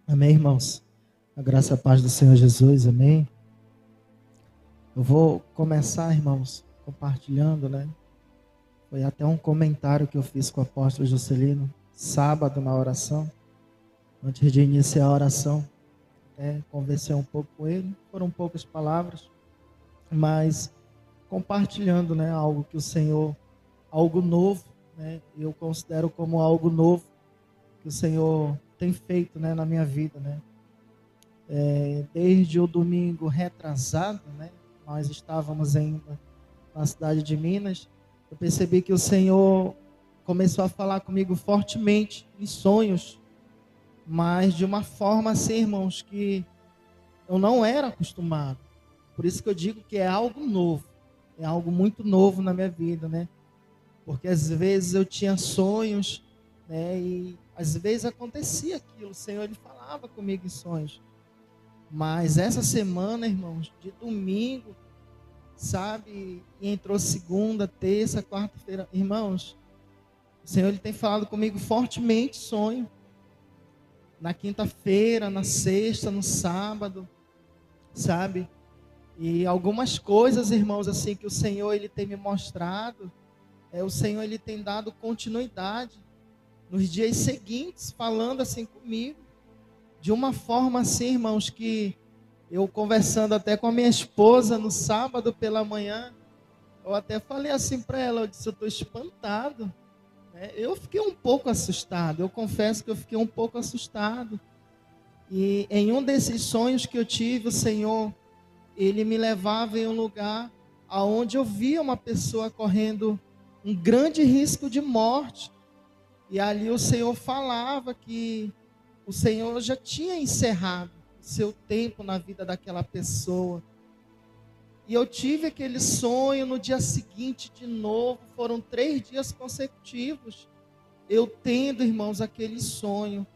Amém, irmãos? A graça e a paz do Senhor Jesus, amém? Eu vou começar, irmãos, compartilhando, né? Foi até um comentário que eu fiz com o apóstolo Juscelino, sábado na oração. Antes de iniciar a oração, conversei um pouco com ele, foram poucas palavras, mas compartilhando, né? Algo que o Senhor, algo novo, né? Eu considero como algo novo que o Senhor tem feito, né, na minha vida, né? Desde o domingo retrasado, né? Nós estávamos ainda na cidade de Minas. Eu percebi que o Senhor começou a falar comigo fortemente em sonhos, mas de uma forma assim, irmãos, que eu não era acostumado. Por isso que eu digo que é algo novo, é algo muito novo na minha vida, né? Porque às vezes eu tinha sonhos, né? E às vezes acontecia aquilo, o Senhor ele falava comigo em sonhos. Mas essa semana, irmãos, de domingo, sabe, e entrou segunda, terça, quarta-feira, irmãos, o Senhor ele tem falado comigo fortemente sonho. Na quinta-feira, na sexta, no sábado, sabe? E algumas coisas, irmãos, assim que o Senhor ele tem me mostrado, o Senhor ele tem dado continuidade nos dias seguintes, falando assim comigo, de uma forma assim, irmãos, que eu conversando até com a minha esposa no sábado pela manhã, eu até falei assim para ela, eu disse, eu estou espantado, né? Eu fiquei um pouco assustado, eu confesso que eu fiquei um pouco assustado, e em um desses sonhos que eu tive, o Senhor, ele me levava em um lugar aonde eu via uma pessoa correndo um grande risco de morte, e ali o Senhor falava que o Senhor já tinha encerrado o seu tempo na vida daquela pessoa. E eu tive aquele sonho no dia seguinte de novo, foram 3 dias consecutivos, eu tendo, irmãos, aquele sonho.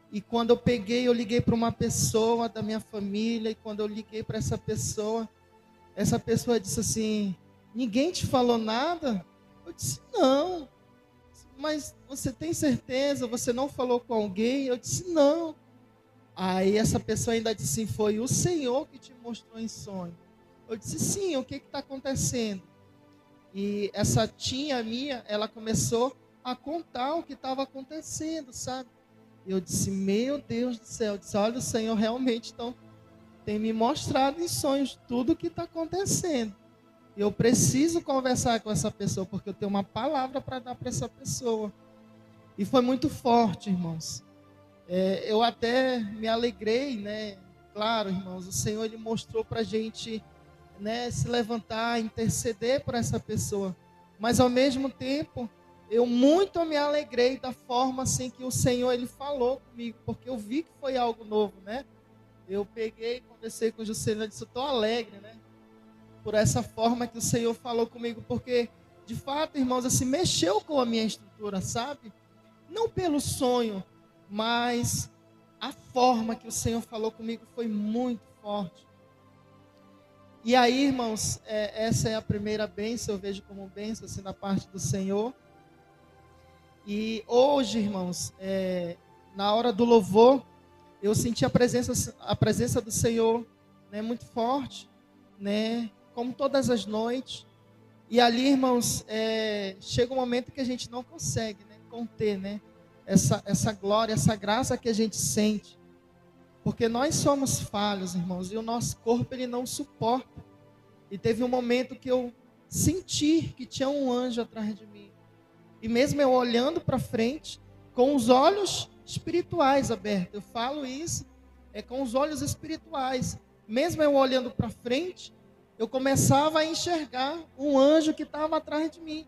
E quando eu peguei, eu liguei para uma pessoa da minha família, e quando eu liguei para essa pessoa disse assim, ninguém te falou nada? Eu disse, não. Mas você tem certeza? Você não falou com alguém? Eu disse, não. Aí essa pessoa ainda disse, foi o Senhor que te mostrou em sonho. Eu disse, sim, o que está acontecendo? E essa tia minha, ela começou a contar o que estava acontecendo, sabe? E eu disse, meu Deus do céu, eu disse, olha, o Senhor realmente tem me mostrado em sonhos tudo o que está acontecendo. Eu preciso conversar com essa pessoa, porque eu tenho uma palavra para dar para essa pessoa. E foi muito forte, irmãos. Eu até me alegrei, né? Claro, irmãos, o Senhor ele mostrou para a gente, né, se levantar, interceder por essa pessoa. Mas ao mesmo tempo, eu muito me alegrei da forma assim que o Senhor ele falou comigo, porque eu vi que foi algo novo, né? Eu peguei, conversei com o Juscelino e disse, eu estou alegre, né? Por essa forma que o Senhor falou comigo, porque de fato, irmãos, assim, mexeu com a minha estrutura, sabe? Não pelo sonho, mas a forma que o Senhor falou comigo foi muito forte. E aí, irmãos, essa é a primeira bênção, eu vejo como bênção, assim, da parte do Senhor. E hoje, irmãos, na hora do louvor, eu senti a presença do Senhor, né, muito forte, né, como todas as noites. E ali, irmãos, chega um momento que a gente não consegue, né, conter, né, essa glória, essa graça que a gente sente. Porque nós somos falhos, irmãos, e o nosso corpo ele não suporta. E teve um momento que eu senti que tinha um anjo atrás de mim. E mesmo eu olhando para frente, com os olhos espirituais abertos, eu falo isso, com os olhos espirituais. Mesmo eu olhando para frente, eu começava a enxergar um anjo que estava atrás de mim.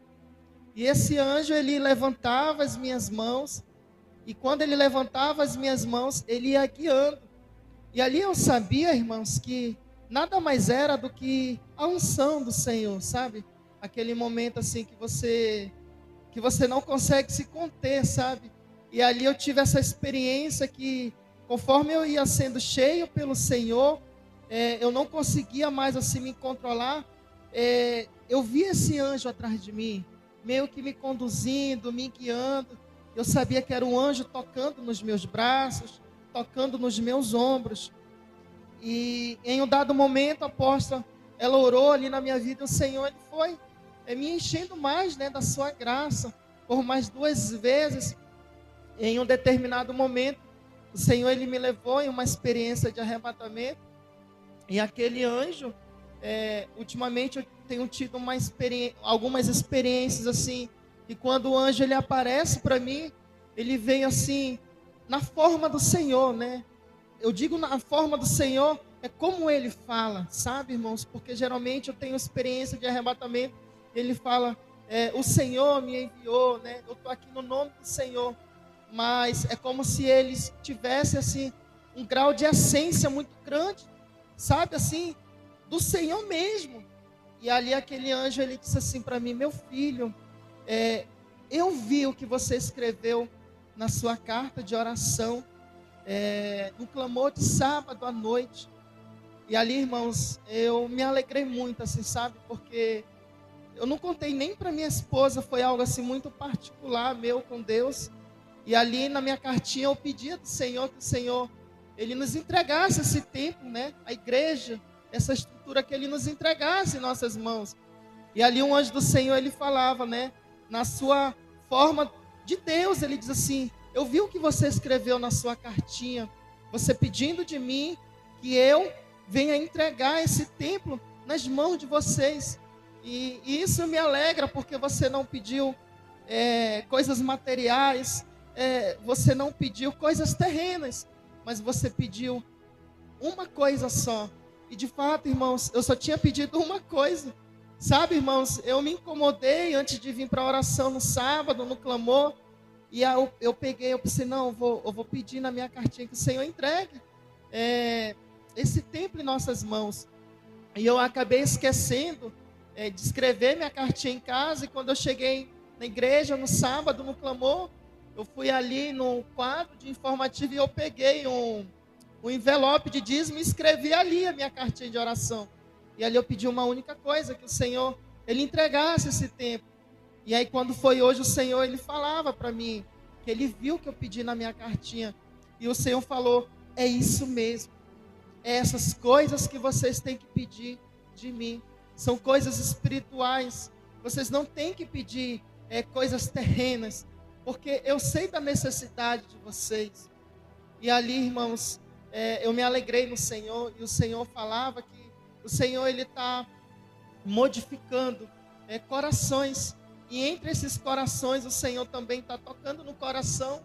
E esse anjo, ele levantava as minhas mãos, e quando ele levantava as minhas mãos, ele ia guiando. E ali eu sabia, irmãos, que nada mais era do que a unção do Senhor, sabe? Aquele momento assim que você não consegue se conter, sabe? E ali eu tive essa experiência que, conforme eu ia sendo cheio pelo Senhor, eu não conseguia mais assim me controlar. Eu vi esse anjo atrás de mim, meio que me conduzindo, me guiando. Eu sabia que era um anjo tocando nos meus braços, tocando nos meus ombros. E em um dado momento, a apóstola, ela orou ali na minha vida, e o Senhor, ele foi me enchendo mais, né, da sua graça. Por mais 2 vezes, em um determinado momento, o Senhor, ele me levou em uma experiência de arrebatamento. E aquele anjo, ultimamente eu tenho tido algumas experiências assim, e quando o anjo ele aparece para mim, ele vem assim, na forma do Senhor, né? Eu digo na forma do Senhor, é como ele fala, sabe, irmãos? Porque geralmente eu tenho experiência de arrebatamento, ele fala, o Senhor me enviou, né? Eu estou aqui no nome do Senhor, mas é como se ele tivesse assim, um grau de essência muito grande, sabe, assim, do Senhor mesmo. E ali aquele anjo, ele disse assim para mim, meu filho, eu vi o que você escreveu na sua carta de oração, no clamor de sábado à noite. E ali, irmãos, eu me alegrei muito, assim, sabe? Porque eu não contei nem para minha esposa, foi algo assim muito particular meu com Deus. E ali na minha cartinha eu pedia do Senhor que o Senhor, ele nos entregasse esse tempo, né? A igreja, essa estrutura que ele nos entregasse em nossas mãos. E ali um anjo do Senhor, ele falava, né? Na sua forma de Deus, ele diz assim, eu vi o que você escreveu na sua cartinha, você pedindo de mim que eu venha entregar esse templo nas mãos de vocês. E isso me alegra, porque você não pediu coisas materiais, você não pediu coisas terrenas, mas você pediu uma coisa só. E de fato, irmãos, eu só tinha pedido uma coisa. Sabe, irmãos, eu me incomodei antes de vir para a oração no sábado, no clamor. E aí eu pensei, não, eu vou pedir na minha cartinha que o Senhor entregue esse templo em nossas mãos. E eu acabei esquecendo de escrever minha cartinha em casa. E quando eu cheguei na igreja no sábado, no clamor, eu fui ali no quadro de informativo e eu peguei um envelope de dízimo e escrevi ali a minha cartinha de oração. E ali eu pedi uma única coisa, que o Senhor, ele entregasse esse tempo. E aí quando foi hoje, o Senhor, ele falava para mim, que ele viu que eu pedi na minha cartinha. E o Senhor falou, é isso mesmo. É essas coisas que vocês têm que pedir de mim. São coisas espirituais. Vocês não têm que pedir coisas terrenas. Porque eu sei da necessidade de vocês. E ali, irmãos, eu me alegrei no Senhor. E o Senhor falava que o Senhor, ele está modificando corações. E entre esses corações, o Senhor também está tocando no coração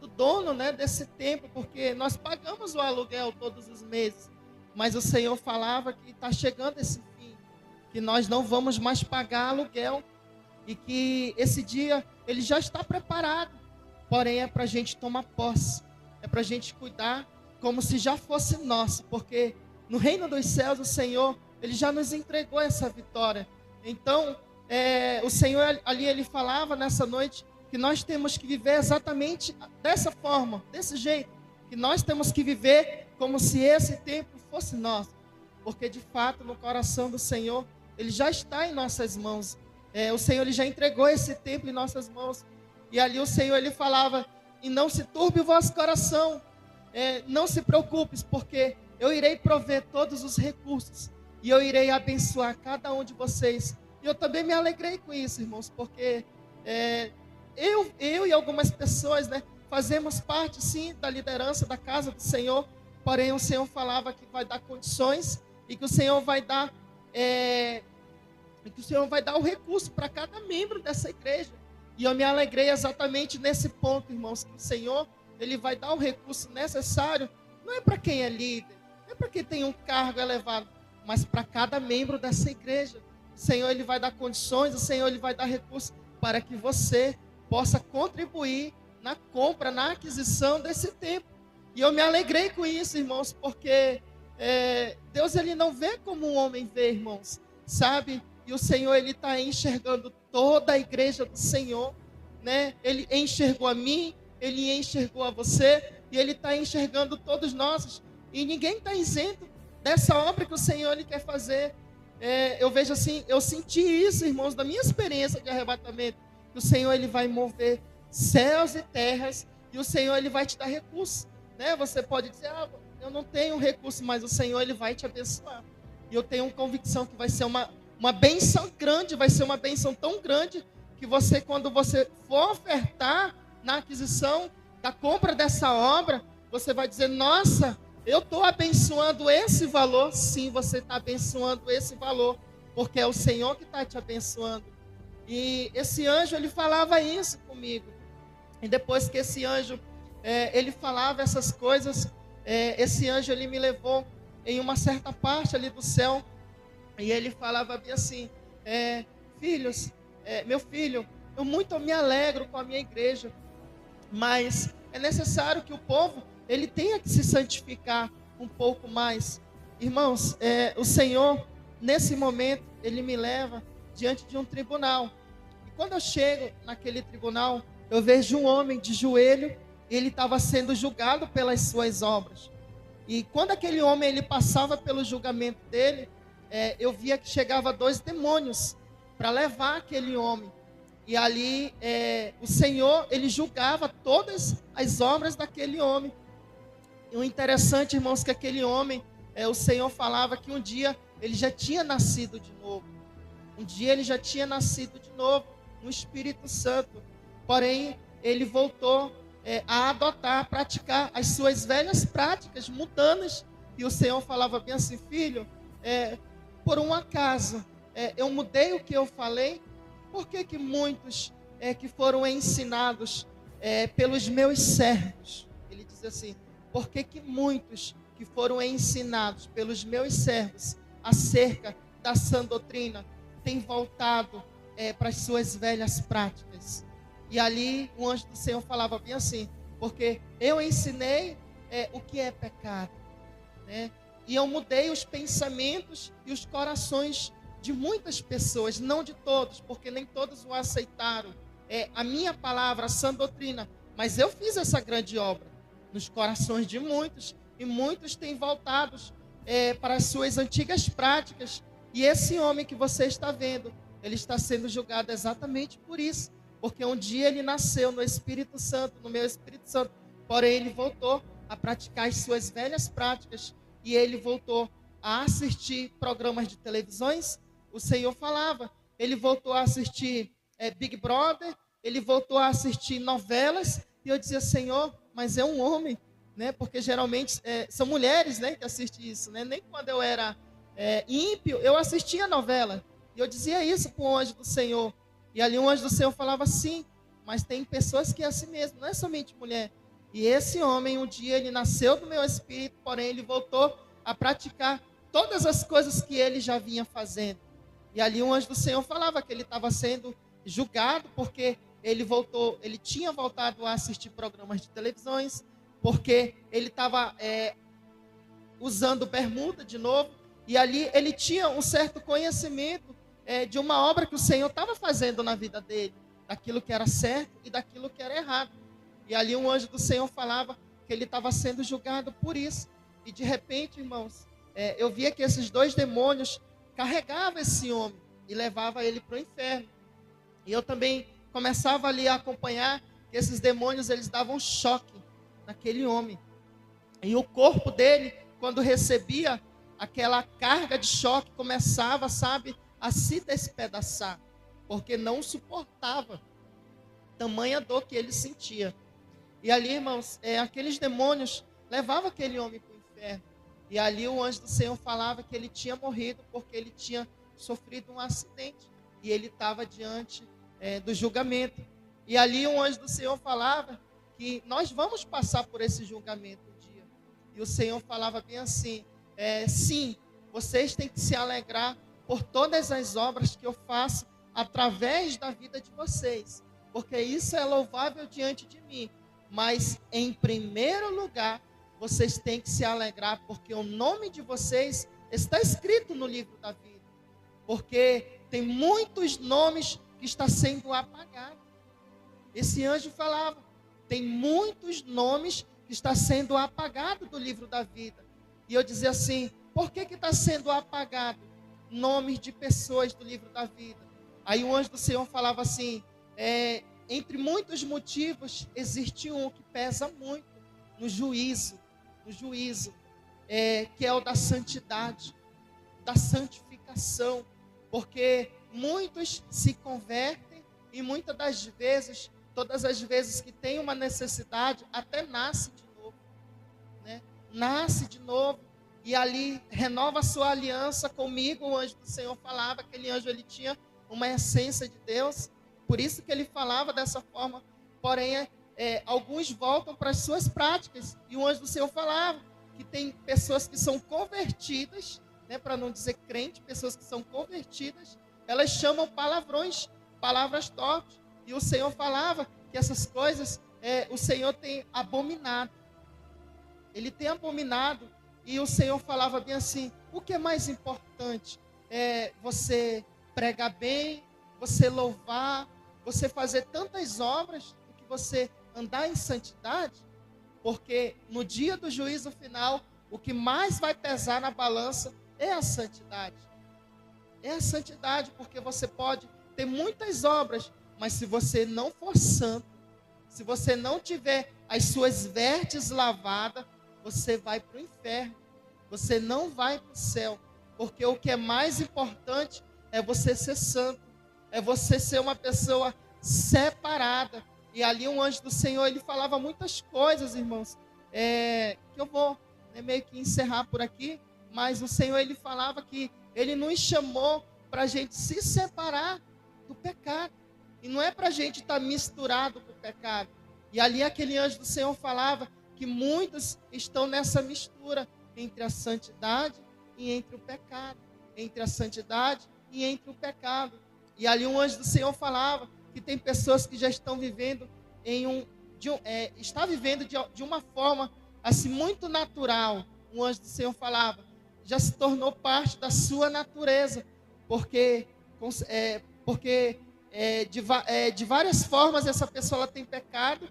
do dono, né, desse templo, porque nós pagamos o aluguel todos os meses. Mas o Senhor falava que está chegando esse fim, que nós não vamos mais pagar aluguel, e que esse dia ele já está preparado. Porém, é para a gente tomar posse, é para a gente cuidar como se já fosse nosso, porque no reino dos céus o Senhor, ele já nos entregou essa vitória. Então, o Senhor ali, ele falava nessa noite que nós temos que viver exatamente dessa forma, desse jeito, que nós temos que viver como se esse templo fosse nosso, porque de fato no coração do Senhor, ele já está em nossas mãos. O Senhor, ele já entregou esse templo em nossas mãos. E ali o Senhor, ele falava, e não se turbe o vosso coração, não se preocupes, porque eu irei prover todos os recursos, e eu irei abençoar cada um de vocês. E eu também me alegrei com isso, irmãos, porque eu e algumas pessoas, né, fazemos parte, sim, da liderança da casa do Senhor. Porém, o Senhor falava que vai dar condições e que o Senhor vai dar, o recurso para cada membro dessa igreja. E eu me alegrei exatamente nesse ponto, irmãos, que o Senhor, ele vai dar o recurso necessário, não é para quem é líder, não é para quem tem um cargo elevado, mas para cada membro dessa igreja. O Senhor, ele vai dar condições, o Senhor, ele vai dar recursos para que você possa contribuir na compra, na aquisição desse templo. E eu me alegrei com isso, irmãos, porque Deus, ele não vê como um homem vê, irmãos, sabe? E o Senhor, ele está enxergando toda a igreja do Senhor, né? Ele enxergou a mim, ele enxergou a você, e ele está enxergando todos nós, e ninguém está isento dessa obra que o Senhor, ele quer fazer. Eu vejo assim, eu senti isso, irmãos, da minha experiência de arrebatamento, que o Senhor, ele vai mover céus e terras, e o Senhor, ele vai te dar recursos, né? Você pode dizer, eu não tenho recurso, mas o Senhor, ele vai te abençoar. E eu tenho convicção que vai ser uma bênção grande, vai ser uma bênção tão grande, que você, quando você for ofertar na aquisição da compra dessa obra, você vai dizer, nossa, eu estou abençoando esse valor. Sim, você está abençoando esse valor, porque é o Senhor que está te abençoando. E esse anjo, ele falava isso comigo. E depois que esse anjo, ele falava essas coisas, esse anjo, ele me levou em uma certa parte ali do céu, e ele falava bem assim, filhos, meu filho, eu muito me alegro com a minha igreja, mas é necessário que o povo, ele tenha que se santificar um pouco mais. Irmãos, o Senhor, nesse momento, ele me leva diante de um tribunal. E quando eu chego naquele tribunal, eu vejo um homem de joelho, e ele estava sendo julgado pelas suas obras. E quando aquele homem, ele passava pelo julgamento dele, eu via que chegava 2 demônios para levar aquele homem. E ali o Senhor, ele julgava todas as obras daquele homem. E o interessante, irmãos, que aquele homem, o Senhor falava que um dia ele já tinha nascido de novo. Um dia ele já tinha nascido de novo no Espírito Santo. Porém, ele voltou a adotar, a praticar as suas velhas práticas mundanas. E o Senhor falava bem assim, filho, por um acaso, eu mudei o que eu falei. Por que muitos que foram ensinados pelos meus servos, ele diz assim, por que muitos que foram ensinados pelos meus servos acerca da sã doutrina têm voltado para as suas velhas práticas? E ali o anjo do Senhor falava bem assim, porque eu ensinei o que é pecado, né? E eu mudei os pensamentos e os corações de muitas pessoas, não de todos, porque nem todos o aceitaram. A minha palavra, a sã doutrina, mas eu fiz essa grande obra nos corações de muitos, e muitos têm voltado para as suas antigas práticas. E esse homem que você está vendo, ele está sendo julgado exatamente por isso, porque um dia ele nasceu no Espírito Santo, no meu Espírito Santo, porém ele voltou a praticar as suas velhas práticas, e ele voltou a assistir programas de televisões. O Senhor falava, ele voltou a assistir Big Brother, ele voltou a assistir novelas, e eu dizia, Senhor, mas é um homem, né? Porque geralmente são mulheres, né, que assistem isso, né? Nem quando eu era ímpio, eu assistia novela, e eu dizia isso para o anjo do Senhor, e ali o anjo do Senhor falava assim, mas tem pessoas que é assim mesmo, não é somente mulher. E esse homem, um dia, ele nasceu do meu espírito, porém ele voltou a praticar todas as coisas que ele já vinha fazendo. E ali o anjo do Senhor falava que ele estava sendo julgado, porque ele tinha voltado a assistir programas de televisões, porque ele estava usando bermuda de novo, e ali ele tinha um certo conhecimento de uma obra que o Senhor estava fazendo na vida dele, daquilo que era certo e daquilo que era errado. E ali um anjo do Senhor falava que ele estava sendo julgado por isso. E de repente, irmãos, eu via que esses 2 demônios carregavam esse homem e levavam ele para o inferno. E eu também começava ali a acompanhar que esses demônios, eles davam choque naquele homem. E o corpo dele, quando recebia aquela carga de choque, começava, sabe, a se despedaçar, porque não suportava tamanha dor que ele sentia. E ali, irmãos, aqueles demônios levavam aquele homem para o inferno. E ali o anjo do Senhor falava que ele tinha morrido porque ele tinha sofrido um acidente. E ele estava diante do julgamento. E ali o anjo do Senhor falava que nós vamos passar por esse julgamento um dia. E o Senhor falava bem assim, sim, vocês têm que se alegrar por todas as obras que eu faço através da vida de vocês, porque isso é louvável diante de mim. Mas em primeiro lugar, vocês têm que se alegrar, porque o nome de vocês está escrito no livro da vida. Porque tem muitos nomes que estão sendo apagados. Esse anjo falava, tem muitos nomes que estão sendo apagados do livro da vida. E eu dizia assim, por que está sendo apagado nomes de pessoas do livro da vida? Aí o anjo do Senhor falava assim, entre muitos motivos, existe um que pesa muito no juízo, que é o da santidade, da santificação, porque muitos se convertem e muitas das vezes, todas as vezes que tem uma necessidade, até nasce de novo, né? Nasce de novo e ali renova a sua aliança comigo. O anjo do Senhor falava, aquele anjo ele tinha uma essência de Deus, por isso que ele falava dessa forma. Porém, alguns voltam para as suas práticas, e o anjo do Senhor falava que tem pessoas que são convertidas, né, para não dizer crente, pessoas que são convertidas, elas chamam palavrões, palavras tortas, e o Senhor falava que essas coisas o Senhor tem abominado, ele tem abominado. E o Senhor falava bem assim, o que é mais importante? Você pregar bem, você louvar, você fazer tantas obras, do que você andar em santidade? Porque no dia do juízo final, o que mais vai pesar na balança é a santidade. É a santidade, porque você pode ter muitas obras, mas se você não for santo, se você não tiver as suas vestes lavadas, você vai para o inferno. Você não vai para o céu. Porque o que é mais importante é você ser santo. É você ser uma pessoa separada. E ali um anjo do Senhor, ele falava muitas coisas, irmãos. Que eu vou meio que encerrar por aqui. Mas o Senhor, ele falava que ele nos chamou para a gente se separar do pecado. E não é para a gente estar misturado com o pecado. E ali aquele anjo do Senhor falava que muitos estão nessa mistura entre a santidade e entre o pecado. Entre a santidade e entre o pecado. E ali um anjo do Senhor falava que tem pessoas que já estão vivendo está vivendo de uma forma assim muito natural. O anjo do Senhor falava, já se tornou parte da sua natureza, porque de várias formas essa pessoa ela tem pecado,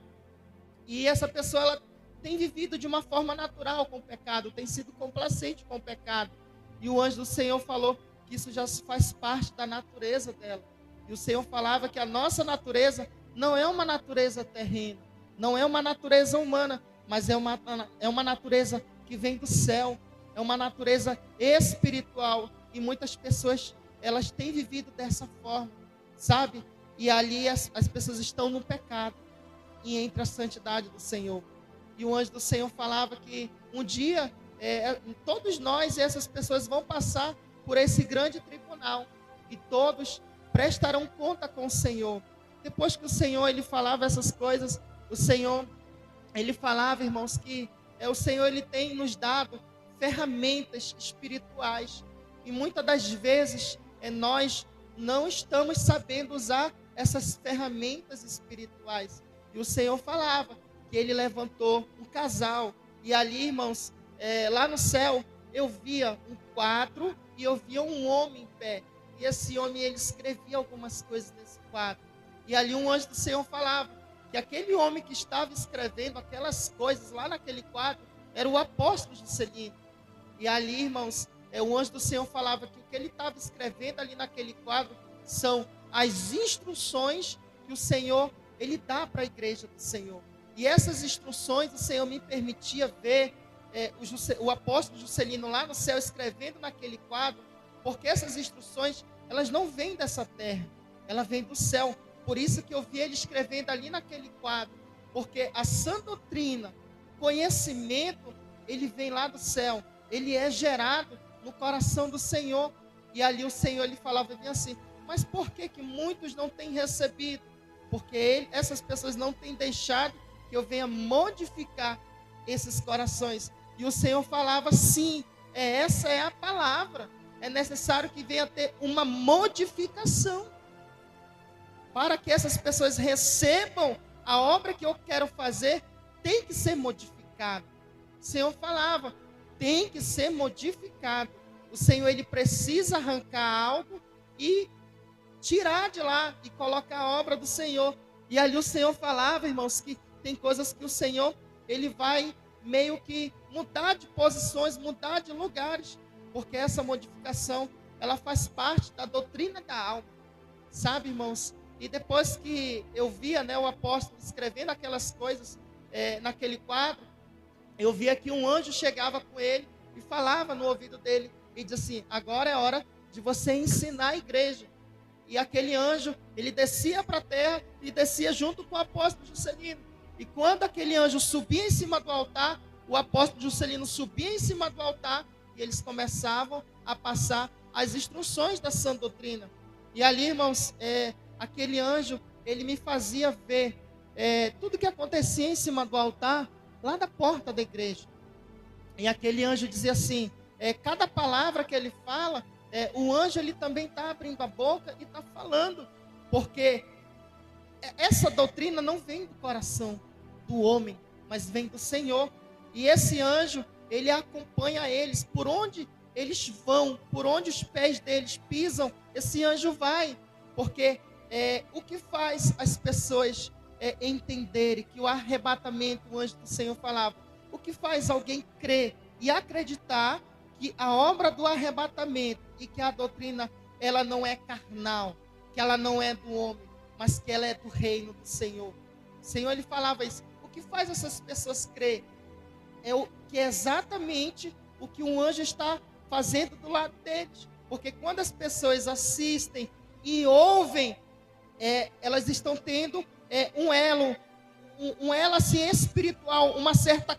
e essa pessoa ela tem vivido de uma forma natural com o pecado, tem sido complacente com o pecado. E o anjo do Senhor falou que isso já faz parte da natureza dela. E o Senhor falava que a nossa natureza não é uma natureza terrena, não é uma natureza humana, mas é uma natureza que vem do céu, é uma natureza espiritual. E muitas pessoas, elas têm vivido dessa forma, sabe? E ali as pessoas estão no pecado e entre a santidade do Senhor. E o anjo do Senhor falava que um dia todos nós e essas pessoas vão passar por esse grande tribunal, e todos prestarão conta com o Senhor. Depois que o Senhor ele falava essas coisas, o Senhor ele falava, irmãos, que o Senhor ele tem nos dado ferramentas espirituais, e muitas das vezes nós não estamos sabendo usar essas ferramentas espirituais. E o Senhor falava que ele levantou um casal, e ali, irmãos, lá no céu eu via um quadro e eu via um homem em pé, e esse homem ele escrevia algumas coisas nesse quadro. E ali um anjo do Senhor falava que aquele homem que estava escrevendo aquelas coisas lá naquele quadro era o apóstolo Juscelino. E ali, irmãos, o anjo do Senhor falava que o que ele estava escrevendo ali naquele quadro são as instruções que o Senhor ele dá para a igreja do Senhor. E essas instruções o Senhor me permitia ver o apóstolo Juscelino lá no céu escrevendo naquele quadro, porque essas instruções elas não vêm dessa terra, elas vêm do céu. Por isso que eu vi ele escrevendo ali naquele quadro, porque a sã doutrina, conhecimento, ele vem lá do céu, ele é gerado no coração do Senhor. E ali o Senhor ele falava bem assim, mas por que muitos não têm recebido? Porque essas pessoas não têm deixado que eu venha modificar esses corações. E o Senhor falava, sim, essa é a palavra, é necessário que venha ter uma modificação, para que essas pessoas recebam a obra que eu quero fazer, tem que ser modificada. O Senhor falava, tem que ser modificado. O Senhor, ele precisa arrancar algo e tirar de lá e colocar a obra do Senhor. E ali o Senhor falava, irmãos, que tem coisas que o Senhor, ele vai meio que mudar de posições, mudar de lugares, porque essa modificação, ela faz parte da doutrina da alma, sabe, irmãos? E depois que eu via, né, o apóstolo escrevendo aquelas coisas naquele quadro, eu via que um anjo chegava com ele e falava no ouvido dele e dizia assim, agora é hora de você ensinar a igreja. E aquele anjo, ele descia para a terra e descia junto com o apóstolo Juscelino. E quando aquele anjo subia em cima do altar, o apóstolo Juscelino subia em cima do altar e eles começavam a passar as instruções da sã doutrina. E ali, irmãos, aquele anjo, ele me fazia ver tudo que acontecia em cima do altar, lá da porta da igreja. E aquele anjo dizia assim, cada palavra que ele fala, o anjo ele também está abrindo a boca e está falando, porque essa doutrina não vem do coração do homem, mas vem do Senhor. E esse anjo, ele acompanha eles, por onde eles vão, por onde os pés deles pisam, esse anjo vai, porque o que faz as pessoas entenderem que o arrebatamento, o anjo do Senhor falava, o que faz alguém crer e acreditar que a obra do arrebatamento e que a doutrina, ela não é carnal, que ela não é do homem, mas que ela é do reino do Senhor. O Senhor, ele falava isso. O que faz essas pessoas crer que é exatamente o que um anjo está fazendo do lado deles. Porque quando as pessoas assistem e ouvem, elas estão tendo um elo assim, espiritual, uma certa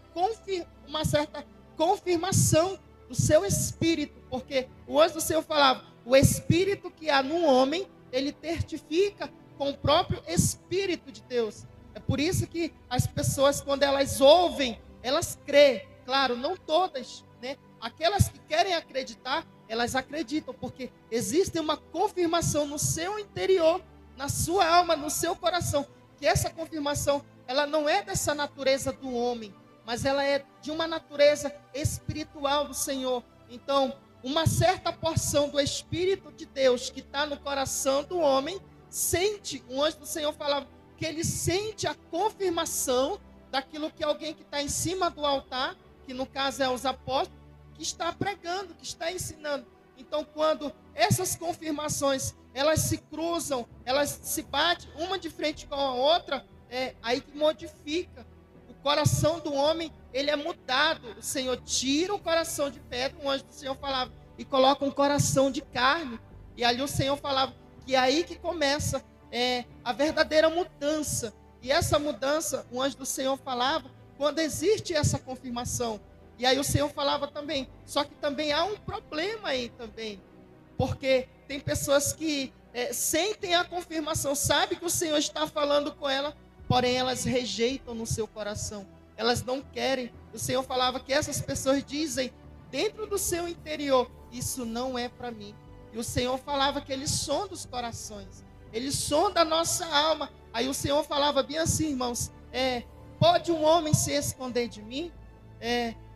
confirmação do seu espírito, porque o anjo do Senhor falava, o espírito que há no homem, ele testifica com o próprio Espírito de Deus. É por isso que as pessoas, quando elas ouvem, elas creem. Claro, não todas, né? Aquelas que querem acreditar, elas acreditam, porque existe uma confirmação no seu interior, na sua alma, no seu coração, que essa confirmação, ela não é dessa natureza do homem, mas ela é de uma natureza espiritual do Senhor. Então, uma certa porção do Espírito de Deus que está no coração do homem, sente, o anjo do Senhor falava, que ele sente a confirmação daquilo que alguém que está em cima do altar, que no caso é os apóstolos, que está pregando, que está ensinando. Então, quando essas confirmações, elas se cruzam, elas se batem uma de frente com a outra, aí que modifica. O coração do homem, ele é mudado. O Senhor tira o coração de pedra, o anjo do Senhor falava, e coloca um coração de carne. E ali o Senhor falava que é aí que começa a verdadeira mudança. E essa mudança, o anjo do Senhor falava, quando existe essa confirmação. E aí o Senhor falava também, só que também há um problema aí também. Porque tem pessoas que sentem a confirmação, sabem que o Senhor está falando com ela, porém elas rejeitam no seu coração. Elas não querem. O Senhor falava que essas pessoas dizem dentro do seu interior, isso não é para mim. E o Senhor falava que Ele sonda os corações, Ele sonda a nossa alma. Aí o Senhor falava bem assim, irmãos, pode um homem se esconder de mim?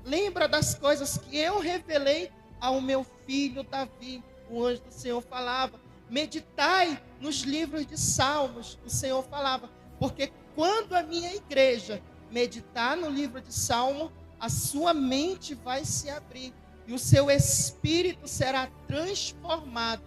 Lembra das coisas que eu revelei ao meu filho Davi. O anjo do Senhor falava, meditai nos livros de Salmos. O Senhor falava, porque quando a minha igreja meditar no livro de Salmo, a sua mente vai se abrir e o seu espírito será transformado,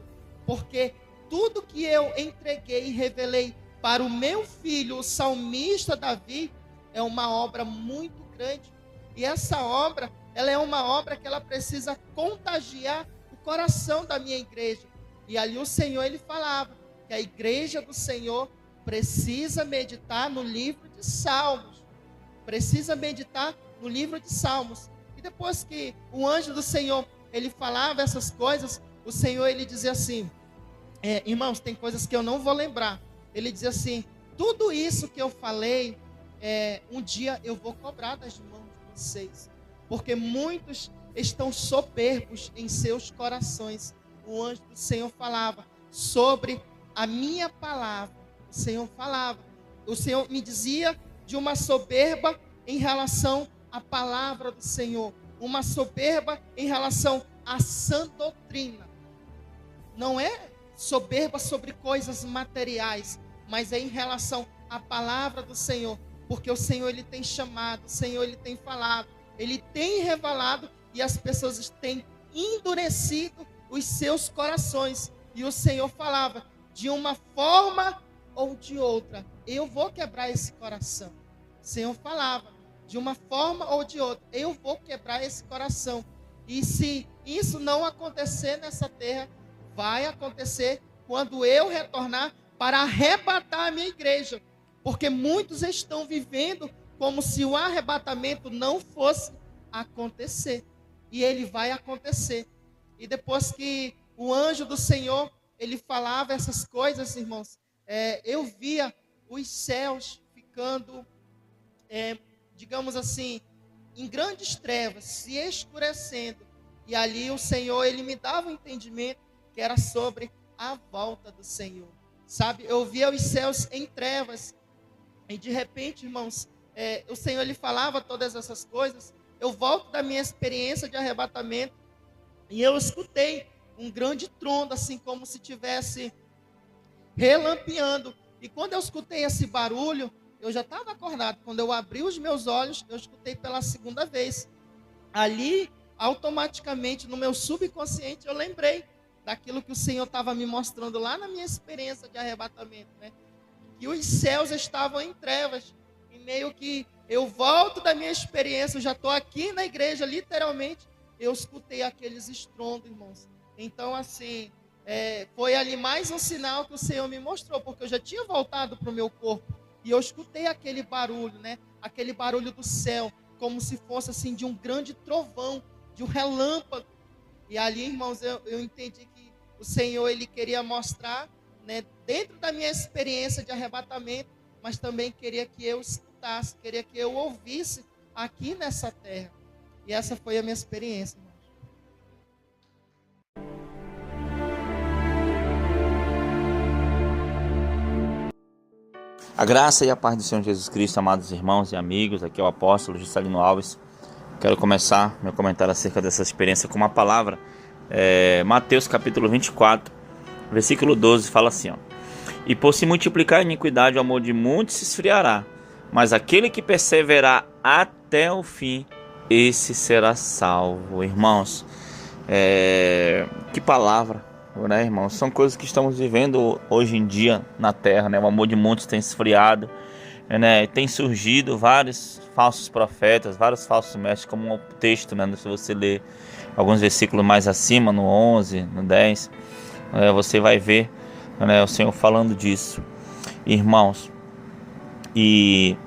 porque tudo que eu entreguei e revelei para o meu filho, o salmista Davi, é uma obra muito grande. E essa obra, ela é uma obra que ela precisa contagiar o coração da minha igreja. E ali o Senhor, ele falava que a igreja do Senhor precisa meditar no livro de Salmos. Precisa meditar no livro de Salmos. E depois que o anjo do Senhor, ele falava essas coisas, o Senhor, ele dizia assim, irmãos, tem coisas que eu não vou lembrar. Ele dizia assim, tudo isso que eu falei, um dia eu vou cobrar das mãos de vocês, porque muitos estão soberbos em seus corações. O anjo do Senhor falava sobre a minha palavra. O Senhor falava, o Senhor me dizia de uma soberba em relação a palavra do Senhor, uma soberba em relação à sã doutrina. Não é soberba sobre coisas materiais, mas é em relação à palavra do Senhor, porque o Senhor ele tem chamado, o Senhor ele tem falado, ele tem revelado e as pessoas têm endurecido os seus corações. E o Senhor falava, de uma forma ou de outra, eu vou quebrar esse coração. O Senhor falava, de uma forma ou de outra, eu vou quebrar esse coração. E se isso não acontecer nessa terra, vai acontecer quando eu retornar para arrebatar a minha igreja. Porque muitos estão vivendo como se o arrebatamento não fosse acontecer. E ele vai acontecer. E depois que o anjo do Senhor, ele falava essas coisas, irmãos, eu via os céus ficando, digamos assim, em grandes trevas, se escurecendo. E ali o Senhor, ele me dava um entendimento que era sobre a volta do Senhor. Sabe, eu via os céus em trevas. E de repente, irmãos, o Senhor, ele falava todas essas coisas. Eu volto da minha experiência de arrebatamento e eu escutei um grande trondo, assim como se tivesse relampeando. E quando eu escutei esse barulho, eu já estava acordado. Quando eu abri os meus olhos, eu escutei pela segunda vez. Ali, automaticamente, no meu subconsciente, eu lembrei daquilo que o Senhor estava me mostrando lá na minha experiência de arrebatamento, né? Que os céus estavam em trevas. E meio que eu volto da minha experiência, eu já estou aqui na igreja, literalmente, eu escutei aqueles estrondos, irmãos. Então, assim, foi ali mais um sinal que o Senhor me mostrou, porque eu já tinha voltado para o meu corpo. E eu escutei aquele barulho, né? Aquele barulho do céu, como se fosse assim de um grande trovão, de um relâmpago. E ali, irmãos, eu entendi que o Senhor, ele queria mostrar, né, dentro da minha experiência de arrebatamento, mas também queria que eu escutasse, queria que eu ouvisse aqui nessa terra. E essa foi a minha experiência, irmãos. A graça e a paz do Senhor Jesus Cristo, amados irmãos e amigos, aqui é o apóstolo Juscelino Alves. Quero começar meu comentário acerca dessa experiência com uma palavra. Mateus capítulo 24, versículo 12, fala assim, ó: E por se multiplicar a iniquidade, o amor de muitos se esfriará, mas aquele que perseverar até o fim, esse será salvo. Irmãos, que palavra, né, irmãos? São coisas que estamos vivendo hoje em dia na terra, né? O amor de muitos tem esfriado, né? Tem surgido vários falsos profetas, vários falsos mestres, como o texto, né? Se você ler alguns versículos mais acima, no 11, no 10, você vai ver, né, o Senhor falando disso, irmãos. E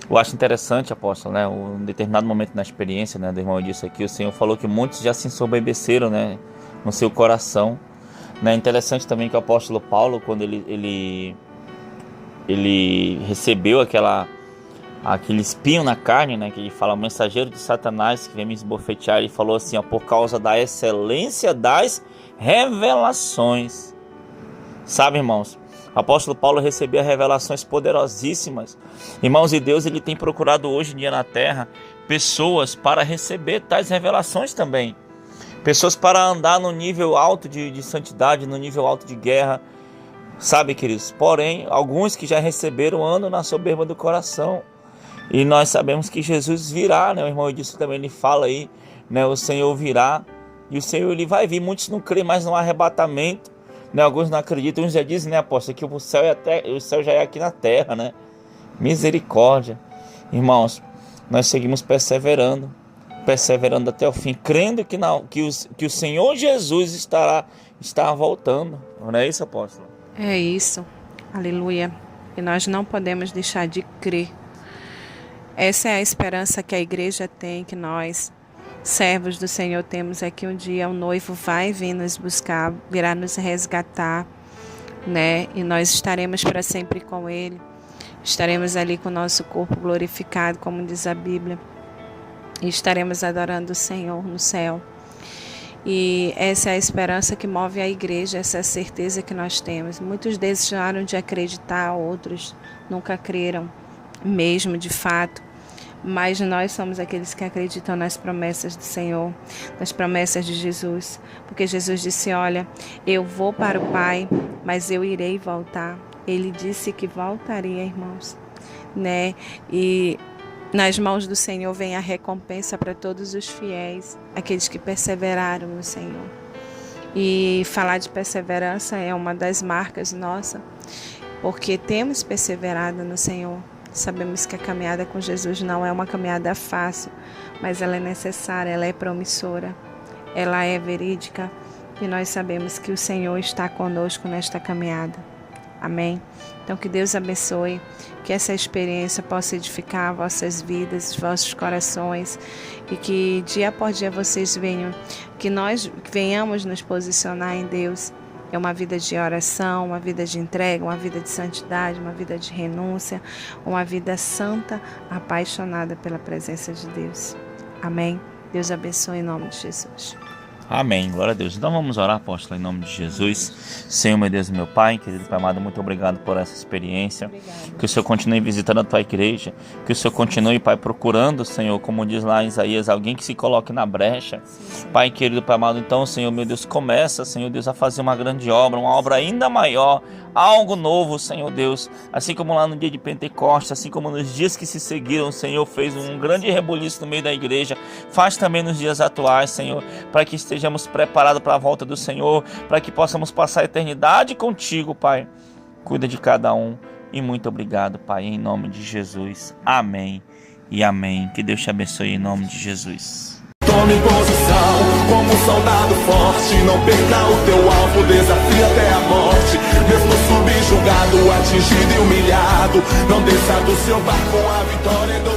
eu acho interessante, apóstolo, né, um determinado momento na experiência, né, do irmão disse aqui, o Senhor falou que muitos já se ensoberbeceram, né, no seu coração. É interessante também que o apóstolo Paulo, quando ele recebeu aquele espinho na carne, né, que ele fala, mensageiro de Satanás que vem me esbofetear, ele falou assim, ó, por causa da excelência das revelações. Sabe, irmãos, o apóstolo Paulo recebia revelações poderosíssimas. Irmãos, e Deus, ele tem procurado hoje em dia na terra pessoas para receber tais revelações também. Pessoas para andar no nível alto de santidade, no nível alto de guerra, sabe, queridos? Porém, alguns que já receberam andam na soberba do coração. E nós sabemos que Jesus virá, né? O irmão disse também, ele fala aí, né? O Senhor virá e o Senhor, ele vai vir. Muitos não creem mais no arrebatamento, né? Alguns não acreditam. Uns já dizem, né, apóstolo, que o céu já é aqui na terra, né? Misericórdia. Irmãos, nós seguimos perseverando até o fim, crendo que o Senhor Jesus está voltando. Não é isso, apóstolo? É isso, aleluia. E nós não podemos deixar de crer. Essa é a esperança que a igreja tem, que nós, servos do Senhor, temos, é que um dia o noivo vai vir nos buscar, virá nos resgatar, né? E nós estaremos para sempre com Ele. Estaremos ali com o nosso corpo glorificado, como diz a Bíblia. E estaremos adorando o Senhor no céu. E essa é a esperança que move a igreja, essa é a certeza que nós temos. Muitos deixaram de acreditar, outros nunca creram mesmo, de fato. mas nós somos aqueles que acreditam nas promessas do Senhor, nas promessas de Jesus, porque Jesus disse: olha, eu vou para o Pai, mas eu irei voltar. Ele disse que voltaria, irmãos, né? E nas mãos do Senhor vem a recompensa para todos os fiéis, aqueles que perseveraram no Senhor. E falar de perseverança é uma das marcas nossa, porque temos perseverado no Senhor. Sabemos que a caminhada com Jesus não é uma caminhada fácil, mas ela é necessária, ela é promissora, ela é verídica, e nós sabemos que o Senhor está conosco nesta caminhada. Amém? Então que Deus abençoe, que essa experiência possa edificar vossas vidas, vossos corações, e que dia após dia vocês venham, que nós venhamos nos posicionar em Deus. É uma vida de oração, uma vida de entrega, uma vida de santidade, uma vida de renúncia, uma vida santa, apaixonada pela presença de Deus. Amém? Deus abençoe em nome de Jesus. Amém, glória a Deus. Então vamos orar, apóstolo, em nome de Jesus. Senhor, meu Deus e meu Pai, querido Pai amado, muito obrigado por essa experiência. Obrigado. Que o Senhor continue visitando a Tua igreja, que o Senhor continue, Pai, procurando, Senhor, como diz lá em Isaías, alguém que se coloque na brecha. Sim. Pai, querido Pai amado, então, Senhor, meu Deus, começa, Senhor Deus, a fazer uma grande obra, uma obra ainda maior, algo novo, Senhor Deus, assim como lá no dia de Pentecostes, assim como nos dias que se seguiram, o Senhor fez um grande rebuliço no meio da igreja, faz também nos dias atuais, Senhor, para que estejamos preparados para a volta do Senhor, para que possamos passar a eternidade contigo, Pai. Cuida de cada um e muito obrigado, Pai, em nome de Jesus. Amém e amém. Que Deus te abençoe em nome de Jesus. Tome posição como um soldado forte, não perca o teu alvo, desafia até a morte. Mesmo subjugado, atingido e humilhado, não desça do seu barco a vitória.